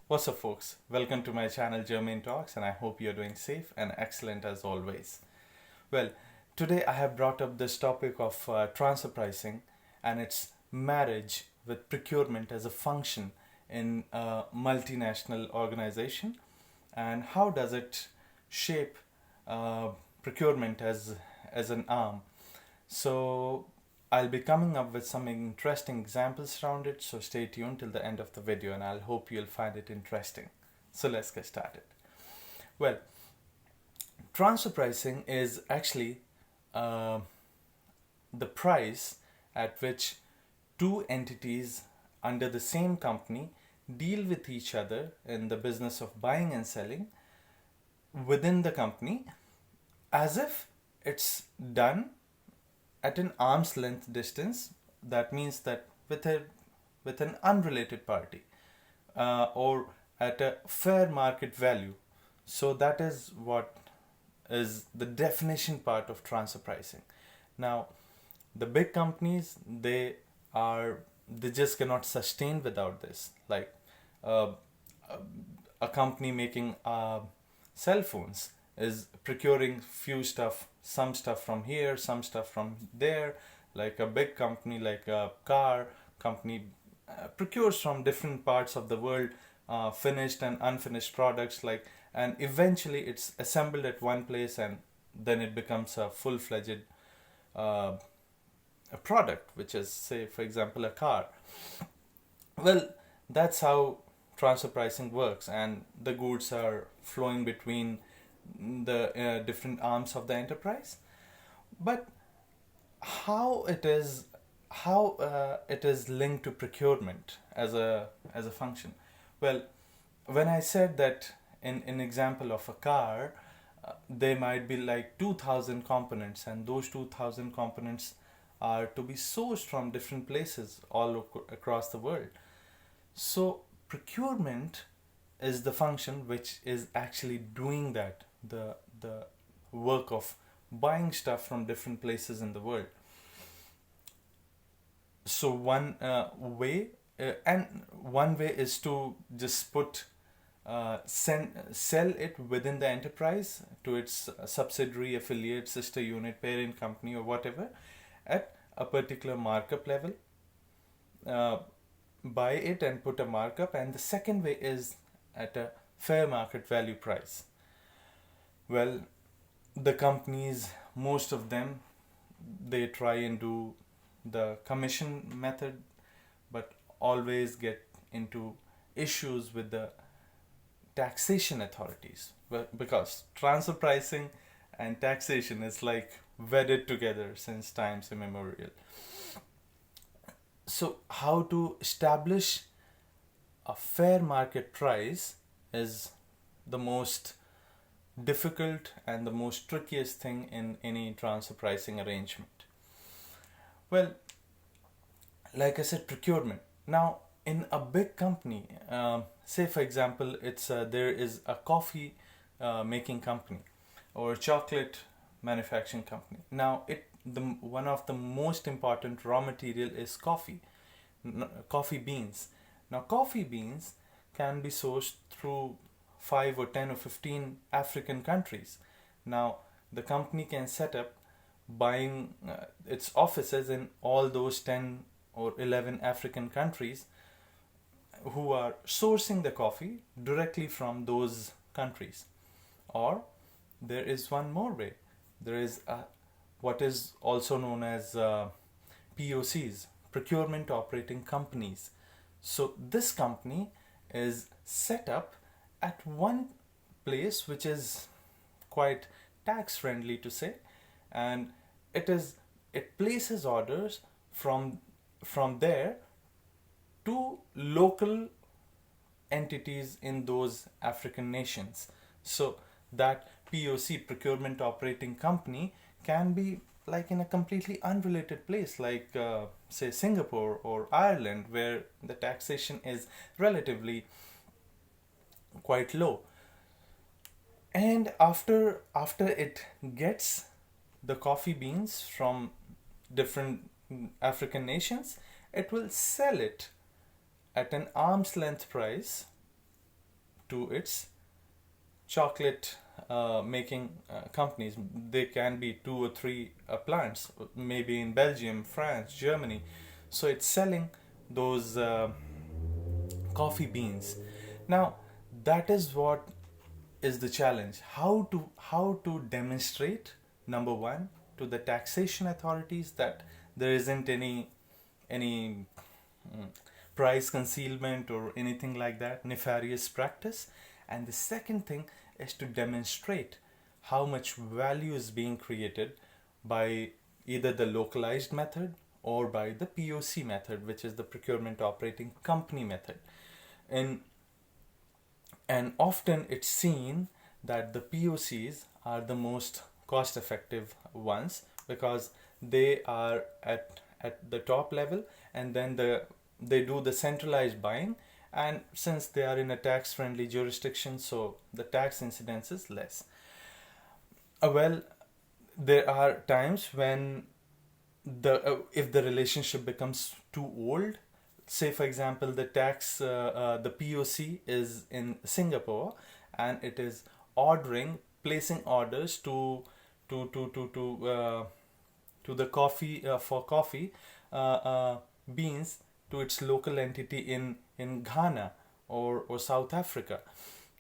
What's up, folks? Welcome to my channel German Talks, and I hope you're doing safe and excellent as always. Well, today I have brought up this topic of transfer pricing and its marriage with procurement as a function in a multinational organization, and how does it shape uh, procurement as an arm. So I'll be coming up with some interesting examples around it, so stay tuned till the end of the video and I'll hope you'll find it interesting. So let's get started. Well, transfer pricing is actually uh, the price at which two entities under the same company deal with each other in the business of buying and selling within the company, as if it's done at an arm's length distance. That means that with an unrelated party, or at a fair market value. So that is what is the definition part of transfer pricing. Now, the big companies, they just cannot sustain without this. Like uh, a company making cell phones is procuring some stuff from here, some stuff from there. Like a big company, like a car company, procures from different parts of the world, finished and unfinished products. And eventually it's assembled at one place, and then it becomes a full-fledged uh, a product, which is, say, for example, a car. Well, that's how transfer pricing works, and the goods are flowing between the different arms of the enterprise. But how it is how it is linked to procurement as a function? Well, when I said that in an example of a car, there might be like 2000 components, and those 2000 components are to be sourced from different places across the world. So procurement is the function which is actually doing that, the work of buying stuff from different places in the world. So one way is to just sell it within the enterprise to its subsidiary, affiliate, sister unit, parent company, or whatever, at a particular markup level. uh, Buy it and put a markup. And the second way is at a fair market value price. Well, the companies, most of them, they try and do the commission method, but always get into issues with the taxation authorities. Because transfer pricing and taxation is like wedded together since times immemorial. So how to establish a fair market price is the most difficult and the most trickiest thing in any transfer pricing arrangement. Well, like I said, procurement. Now, in a big company, say for example, there is a coffee making company or a chocolate manufacturing company. Now, one of the most important raw material is coffee beans. Now, coffee beans can be sourced through 5 or 10 or 15 African countries. Now, the company can set up buying its offices in all those 10 or 11 African countries, who are sourcing the coffee directly from those countries. Or there is one more way. There is what is also known as POCs, Procurement Operating Companies. So this company is set up at one place which is quite tax friendly, to say, and it places orders from there to local entities in those African nations. So that POC, Procurement Operating Company, can be like in a completely unrelated place, like say Singapore or Ireland, where the taxation is relatively quite low. And after it gets the coffee beans from different African nations, it will sell it at an arm's length price to its chocolate making companies. They can be two or three plants, maybe in Belgium, France, Germany. So it's selling those coffee beans. Now, that is what is the challenge. How to demonstrate, number one, to the taxation authorities that there isn't any mm, price concealment or anything like that, nefarious practice. And the second thing is to demonstrate how much value is being created by either the localized method or by the POC method, which is the procurement operating company method. And and often it's seen that the POCs are the most cost effective ones because they are at the top level, and then they do the centralized buying, and since they are in a tax friendly jurisdiction, so the tax incidence is less. Well, there are times when the if the relationship becomes too old, say for example the POC is in Singapore and it is placing orders to the coffee for coffee beans to its local entity in Ghana or South Africa.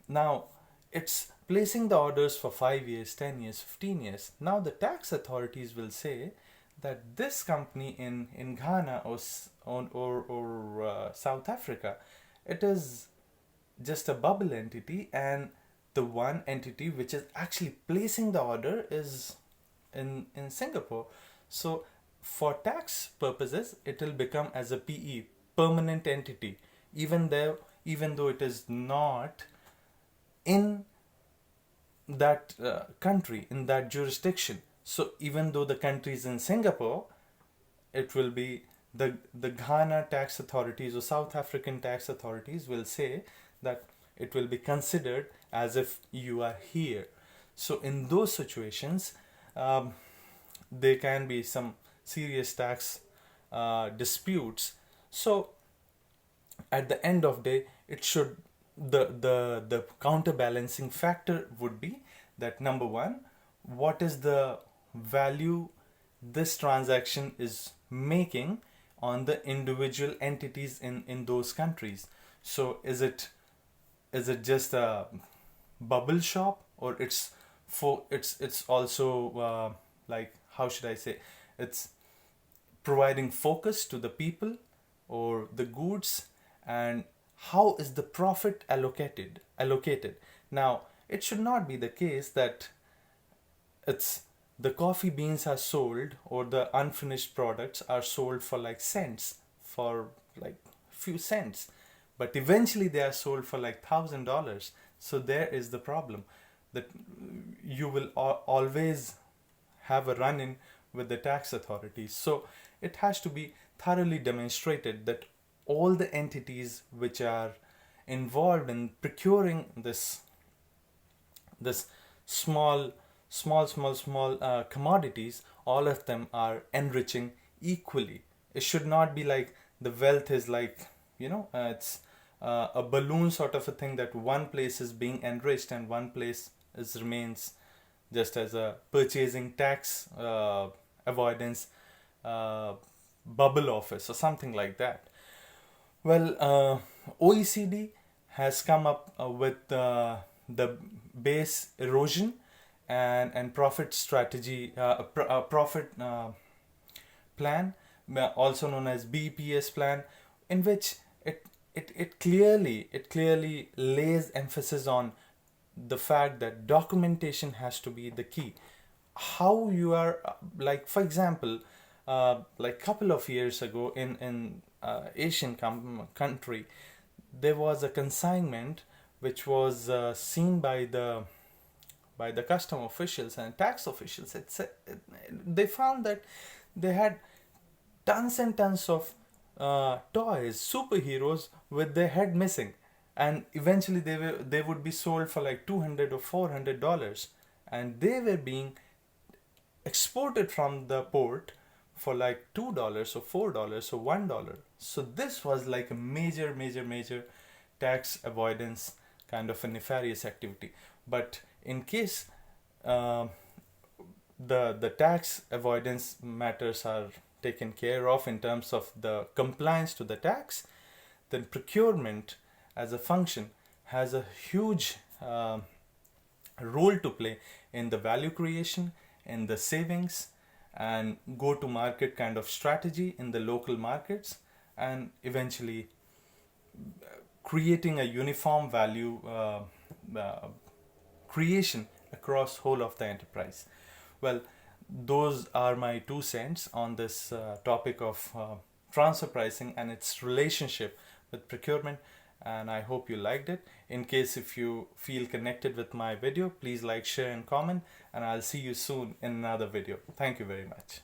Now it's placing the orders for 5 years, 10 years, 15 years. Now the tax authorities will say that this company in Ghana or South Africa, it is just a bubble entity, and the one entity which is actually placing the order is in Singapore. So for tax purposes, it will become as a PE, permanent entity, even though it is not in that country, in that jurisdiction. So even though the country is in Singapore, it will be the Ghana tax authorities or South African tax authorities will say that it will be considered as if you are here. So in those situations, there can be some serious tax disputes. So at the end of day, it should the counterbalancing factor would be that, number one, what is the value this transaction is making on the individual entities in those countries. So is it just a bubble shop, or it's also like, how should I say, it's providing focus to the people or the goods, and how is the profit allocated. Now it should not be the case that it's the coffee beans are sold, or the unfinished products are sold for like cents, for like few cents, but eventually they are sold for like $1,000. So there is the problem, that you will always have a run-in with the tax authorities. So it has to be thoroughly demonstrated that all the entities which are involved in procuring this small commodities, all of them are enriching equally. It should not be like the wealth is like, it's a balloon sort of a thing, that one place is being enriched and one place remains just as a purchasing tax avoidance bubble office or something like that. Well, OECD has come up with the base erosion and profit strategy, profit plan, also known as BPS plan, in which it clearly lays emphasis on the fact that documentation has to be the key. How you are, like for example, like couple of years ago in Asian country, there was a consignment which was seen by the custom officials and tax officials. They found that they had tons and tons of toys, superheroes with their head missing, and eventually they would be sold for like $200 or $400, and they were being exported from the port for like $2 or $4 or $1. So this was like a major tax avoidance kind of a nefarious activity. But in case uh, the tax avoidance matters are taken care of in terms of the compliance to the tax, then procurement as a function has a huge role to play in the value creation, in the savings, and go to market kind of strategy in the local markets, and eventually creating a uniform value creation across whole of the enterprise. Well, those are my 2 cents on this topic of transfer pricing and its relationship with procurement, and I hope you liked it. In case if you feel connected with my video, please like, share and comment, and I'll see you soon in another video. Thank you very much.